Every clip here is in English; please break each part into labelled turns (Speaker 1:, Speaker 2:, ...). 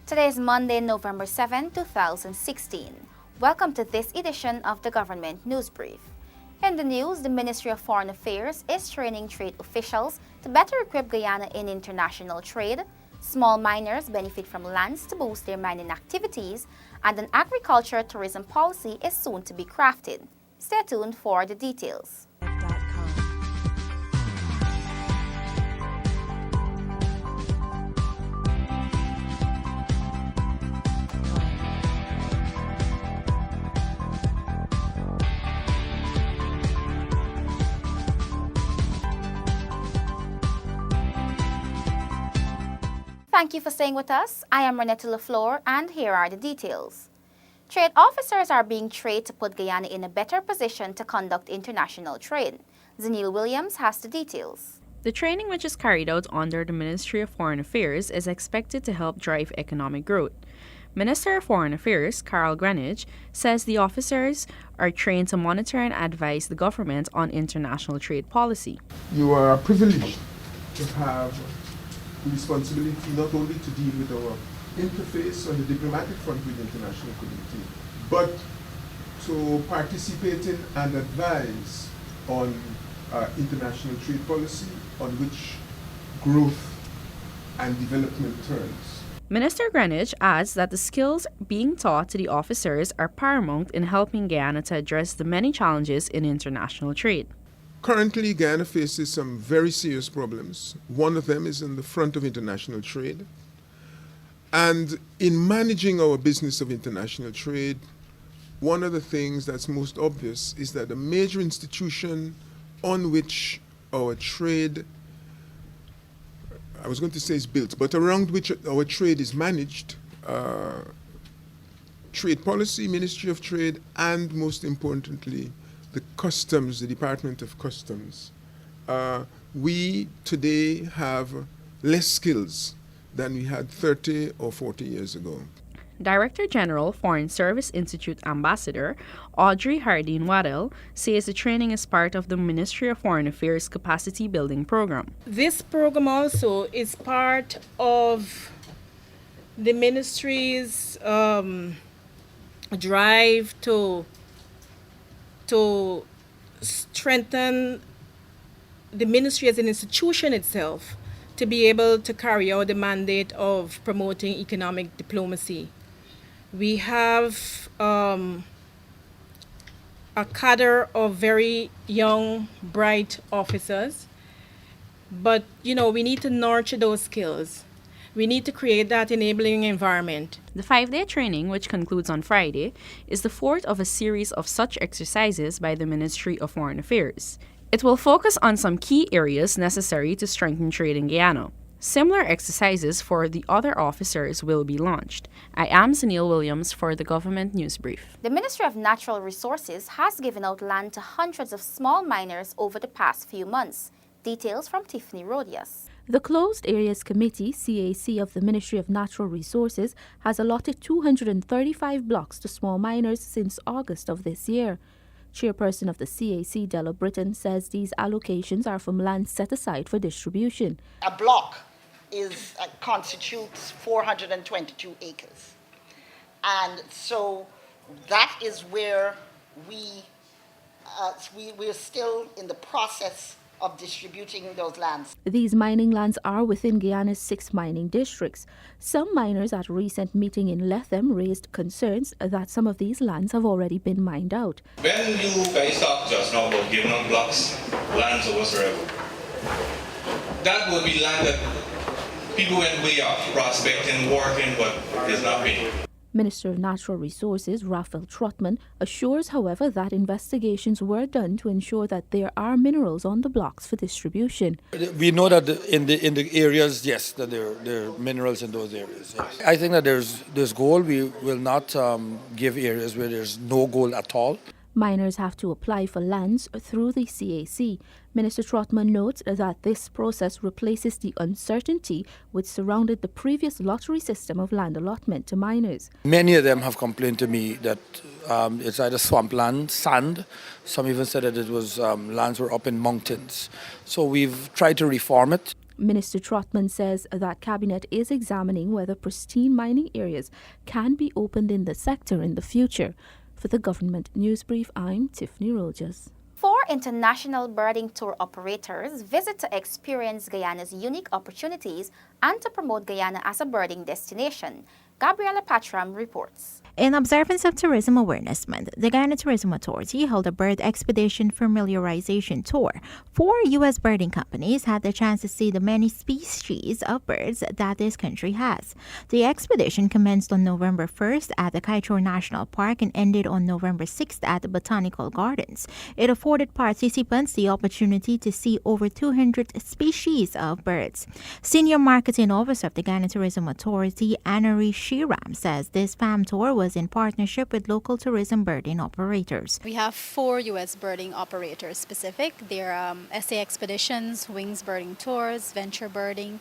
Speaker 1: Today is Monday, November 7, 2016. Welcome to this edition of the Government News Brief. In the news, the Ministry of Foreign Affairs is training trade officials to better equip Guyana in international trade. Small miners benefit from lands to boost their mining activities, and an agriculture tourism policy is soon to be crafted. Stay tuned for the details. Thank you for staying with us. I am Renetta LaFleur, and here are the details. Trade officers are being trained to put Guyana in a better position to conduct international trade. Zanil Williams has the details.
Speaker 2: The training, which is carried out under the Ministry of Foreign Affairs, is expected to help drive economic growth. Minister of Foreign Affairs, Carl Greenidge, says the officers are trained to monitor and advise the government on international trade policy.
Speaker 3: You are privileged to have the responsibility not only to deal with our interface on the diplomatic front with the international community, but to participate in and advise on international trade policy on which growth and development turns.
Speaker 2: Minister Greenidge adds that the skills being taught to the officers are paramount in helping Guyana to address the many challenges in international trade.
Speaker 3: Currently, Guyana faces some very serious problems. One of them is in the front of international trade. And in managing our business of international trade, one of the things that's most obvious is that a major institution on which our trade, I was going to say is built, but around which our trade is managed, trade policy, Ministry of Trade, and most importantly, the Customs, the Department of Customs. We today have less skills than we had 30 or 40 years ago.
Speaker 2: Director General, Foreign Service Institute Ambassador Audrey Hardin Waddell says the training is part of the Ministry of Foreign Affairs capacity building program.
Speaker 4: This program also is part of the ministry's drive to strengthen the ministry as an institution itself to be able to carry out the mandate of promoting economic diplomacy. We have a cadre of very young, bright officers, but we need to nurture those skills. We need to create that enabling environment.
Speaker 2: The 5-day training, which concludes on Friday, is the fourth of a series of such exercises by the Ministry of Foreign Affairs. It will focus on some key areas necessary to strengthen trade in Guyana. Similar exercises for the other officers will be launched. I am Zanil Williams for the Government News Brief.
Speaker 1: The Ministry of Natural Resources has given out land to hundreds of small miners over the past few months. Details from Tiffany Rodias.
Speaker 5: The Closed Areas Committee, CAC, of the Ministry of Natural Resources has allotted 235 blocks to small miners since August of this year. Chairperson of the CAC, Della Britton, says these allocations are from land set aside for distribution.
Speaker 6: A block constitutes 422 acres. And so that is where we're still in the process of distributing those lands.
Speaker 5: These mining lands are within Guyana's 6 mining districts. Some miners at a recent meeting in Lethem raised concerns that some of these lands have already been mined out.
Speaker 7: When you guys talk just now about giving out blocks, lands or whatsoever, that would be land that people went way off, prospecting, working, but is not paying.
Speaker 5: Minister of Natural Resources, Raphael Trotman, assures, however, that investigations were done to ensure that there are minerals on the blocks for distribution.
Speaker 8: We know that in the areas, yes, that there are minerals in those areas. Yes. I think that there's gold. We will not give areas where there's no gold at all.
Speaker 5: Miners have to apply for lands through the CAC. Minister Trotman notes that this process replaces the uncertainty which surrounded the previous lottery system of land allotment to miners.
Speaker 8: Many of them have complained to me that it's either swampland, sand. Some even said that it was lands were up in mountains. So we've tried to reform it.
Speaker 5: Minister Trotman says that Cabinet is examining whether pristine mining areas can be opened in the sector in the future. For the Government News Brief, I'm Tiffany Rojas.
Speaker 1: 4 international birding tour operators visit to experience Guyana's unique opportunities and to promote Guyana as a birding destination. Gabriela Patram reports.
Speaker 9: In observance of Tourism Awareness Month, the Guyana Tourism Authority held a bird expedition familiarization tour. 4 U.S. birding companies had the chance to see the many species of birds that this country has. The expedition commenced on November 1st at the Kaieteur National Park and ended on November 6th at the Botanical Gardens. It afforded participants the opportunity to see over 200 species of birds. Senior Marketing Officer of the Guyana Tourism Authority, Anari Shiram, says this FAM tour was in partnership with local tourism birding operators.
Speaker 10: We have 4 U.S. birding operators specific. They're SA Expeditions, Wings Birding Tours, Venture Birding,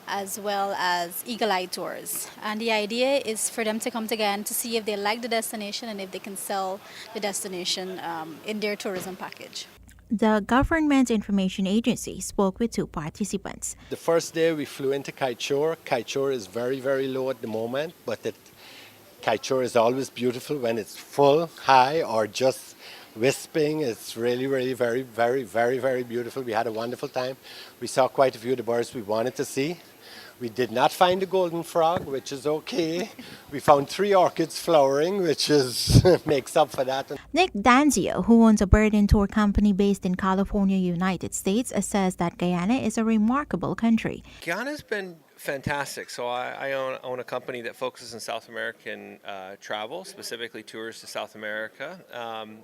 Speaker 10: as well as Eagle Eye Tours. And the idea is for them to come together to see if they like the destination and if they can sell the destination in their tourism package.
Speaker 9: The Government Information Agency spoke with 2 participants.
Speaker 11: The first day we flew into Kaieteur. Kaieteur is very, very low at the moment, but Kaieteur is always beautiful when it's full, high, or just wisping. It's really, really very, very, very, very beautiful. We had a wonderful time. We saw quite a few of the birds we wanted to see. We did not find the golden frog, which is okay. We found 3 orchids flowering, which is makes up for that.
Speaker 9: Nick Danzio, who owns a birding tour company based in California, United States, says that Guyana is a remarkable country.
Speaker 12: Guyana's been fantastic. So I own a company that focuses on South American travel, specifically tours to South America.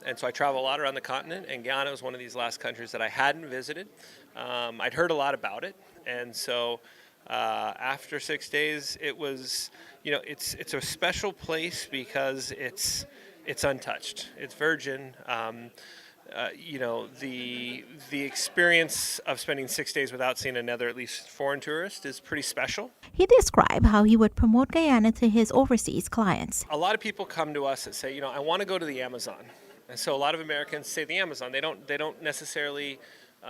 Speaker 12: And so I travel a lot around the continent, and Guyana was one of these last countries that I hadn't visited. I'd heard a lot about it, and so after 6 days, it was, it's a special place because it's untouched. It's virgin. The experience of spending 6 days without seeing another, at least foreign tourist, is pretty special.
Speaker 9: He described how he would promote Guyana to his overseas clients.
Speaker 12: A lot of people come to us and say, I want to go to the Amazon. And so a lot of Americans say the Amazon. They don't necessarily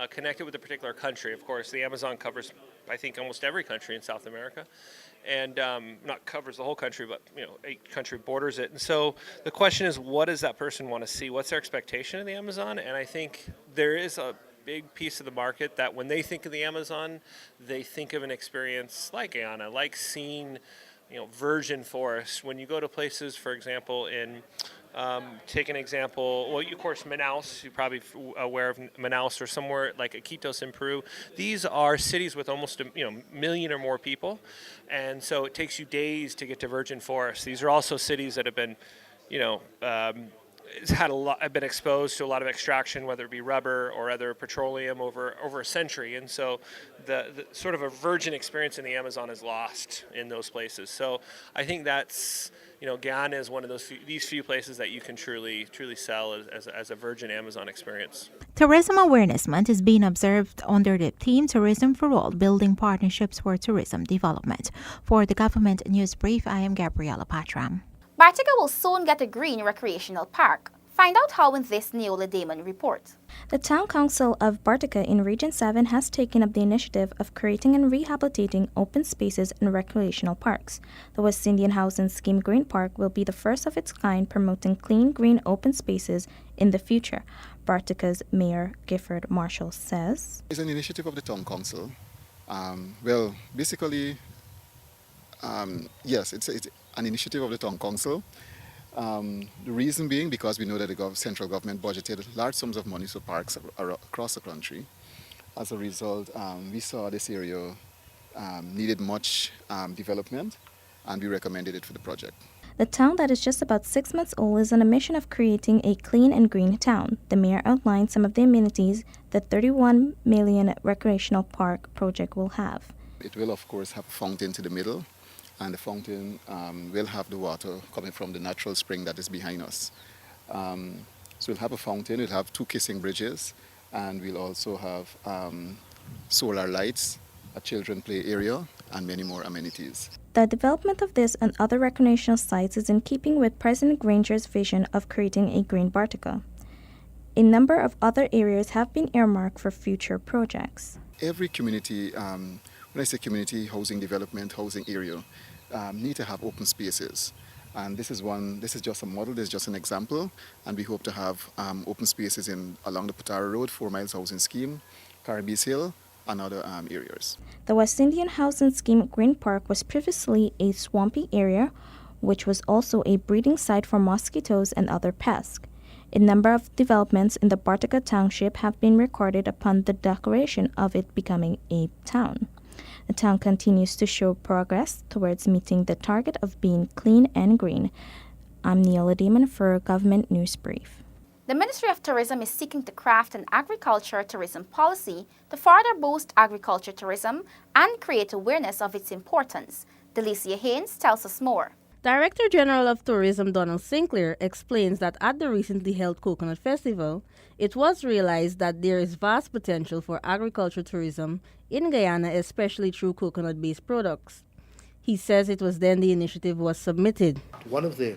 Speaker 12: connect it with a particular country. Of course, the Amazon covers, I think, almost every country in South America. And not covers the whole country, but 8 country borders it. And so the question is, what does that person want to see? What's their expectation of the Amazon? And I think there is a big piece of the market that when they think of the Amazon, they think of an experience like Guyana, like seeing virgin forest. When you go to places, for example, take an example, well, of course, Manaus, you're probably aware of Manaus, or somewhere like Iquitos in Peru. These are cities with almost a million or more people, and so it takes you days to get to virgin forest. These are also cities that have been, have been exposed to a lot of extraction, whether it be rubber or other petroleum over a century, and so the sort of a virgin experience in the Amazon is lost in those places. So I think that's, Guyana is one of these few places that you can truly sell as a virgin Amazon experience.
Speaker 9: Tourism Awareness Month is being observed under the theme Tourism for All, Building Partnerships for Tourism Development. For the Government News Brief, I am Gabriela Patram.
Speaker 1: Bartica will soon get a green recreational park. Find out how in this Neola Damon report.
Speaker 13: The Town Council of Bartica in Region 7 has taken up the initiative of creating and rehabilitating open spaces and recreational parks. The West Indian Housing Scheme Green Park will be the first of its kind promoting clean green open spaces in the future. Bartica's Mayor Gifford Marshall says,
Speaker 14: It's an initiative of the Town Council. Yes, it's an initiative of the Town Council. The reason being because we know that the central government budgeted large sums of money for parks across the country. As a result, we saw this area needed much development, and we recommended it for the project.
Speaker 13: the town that is just about 6 months old is on a mission of creating a clean and green town. The mayor outlined some of the amenities the $31 million recreational park project will have.
Speaker 14: It will, of course, have a fountain to the middle, and the fountain will have the water coming from the natural spring that is behind us. So we'll have a fountain, we'll have 2 kissing bridges, and we'll also have solar lights, a children play area, and many more amenities.
Speaker 13: The development of this and other recreational sites is in keeping with President Granger's vision of creating a green Bartica. A number of other areas have been earmarked for future projects.
Speaker 14: Every community when I say community housing development, housing area, need to have open spaces. And this is just a model, this is just an example, and we hope to have open spaces along the Patara Road, 4 miles housing scheme, Caribbees Hill, and other areas.
Speaker 13: The West Indian Housing Scheme Green Park was previously a swampy area, which was also a breeding site for mosquitoes and other pests. A number of developments in the Bartica township have been recorded upon the declaration of it becoming a town. The town continues to show progress towards meeting the target of being clean and green. I'm Neola Damon for Government News Brief.
Speaker 1: The Ministry of Tourism is seeking to craft an agriculture tourism policy to further boost agriculture tourism and create awareness of its importance. Delicia Haynes tells us more.
Speaker 2: Director General of Tourism Donald Sinclair explains that at the recently held Coconut Festival, it was realized that there is vast potential for agriculture tourism in Guyana, especially through coconut-based products. He says it was then the initiative was submitted.
Speaker 15: One of the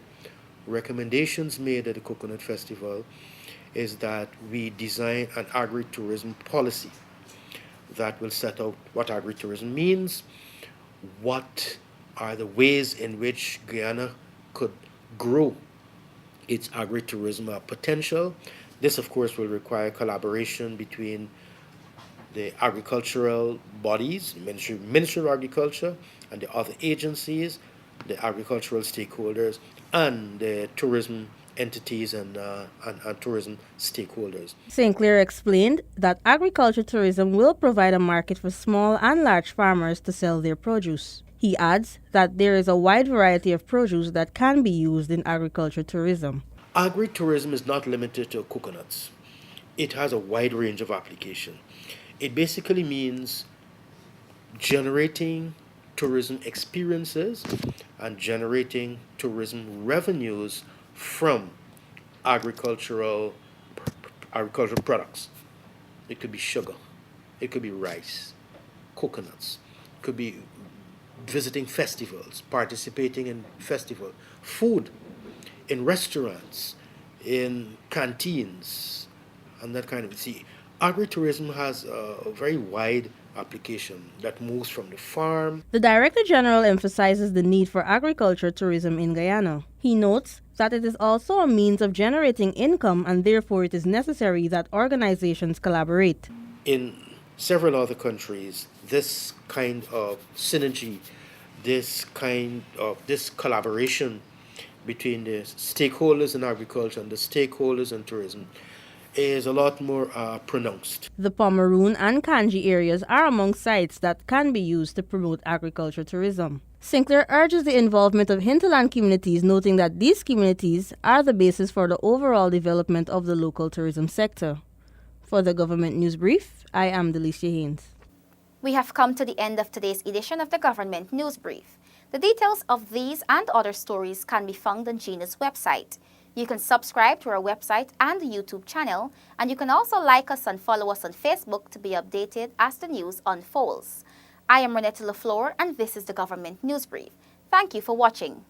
Speaker 15: recommendations made at the Coconut Festival is that we design an agri-tourism policy that will set out what agri-tourism means, what are the ways in which Guyana could grow its agri-tourism potential. This, of course, will require collaboration between the agricultural bodies, Ministry of Agriculture, and the other agencies, the agricultural stakeholders, and the tourism entities and tourism stakeholders.
Speaker 2: Sinclair explained that agriculture tourism will provide a market for small and large farmers to sell their produce. He adds that there is a wide variety of produce that can be used in agriculture tourism.
Speaker 15: Agri-tourism is not limited to coconuts. It has a wide range of application. It basically means generating tourism experiences and generating tourism revenues from agricultural products. It could be sugar, it could be rice, coconuts, it could be visiting festivals, participating in festival, food in restaurants, in canteens, and that kind of thing. Agri-tourism has a very wide application that moves from the farm.
Speaker 2: The Director General emphasizes the need for agriculture tourism in Guyana. He notes that it is also a means of generating income and therefore it is necessary that organizations collaborate.
Speaker 15: In several other countries, this kind of synergy, this collaboration between the stakeholders in agriculture and the stakeholders in tourism is a lot more pronounced.
Speaker 2: The Pomeroon and Kanji areas are among sites that can be used to promote agriculture tourism. Sinclair urges the involvement of hinterland communities, noting that these communities are the basis for the overall development of the local tourism sector. For the Government News Brief, I am Delicia Haynes.
Speaker 1: We have come to the end of today's edition of the Government News Brief. The details of these and other stories can be found on GNU's website. You can subscribe to our website and the YouTube channel, and you can also like us and follow us on Facebook to be updated as the news unfolds. I am Renetta LaFleur, and this is the Government News Brief. Thank you for watching.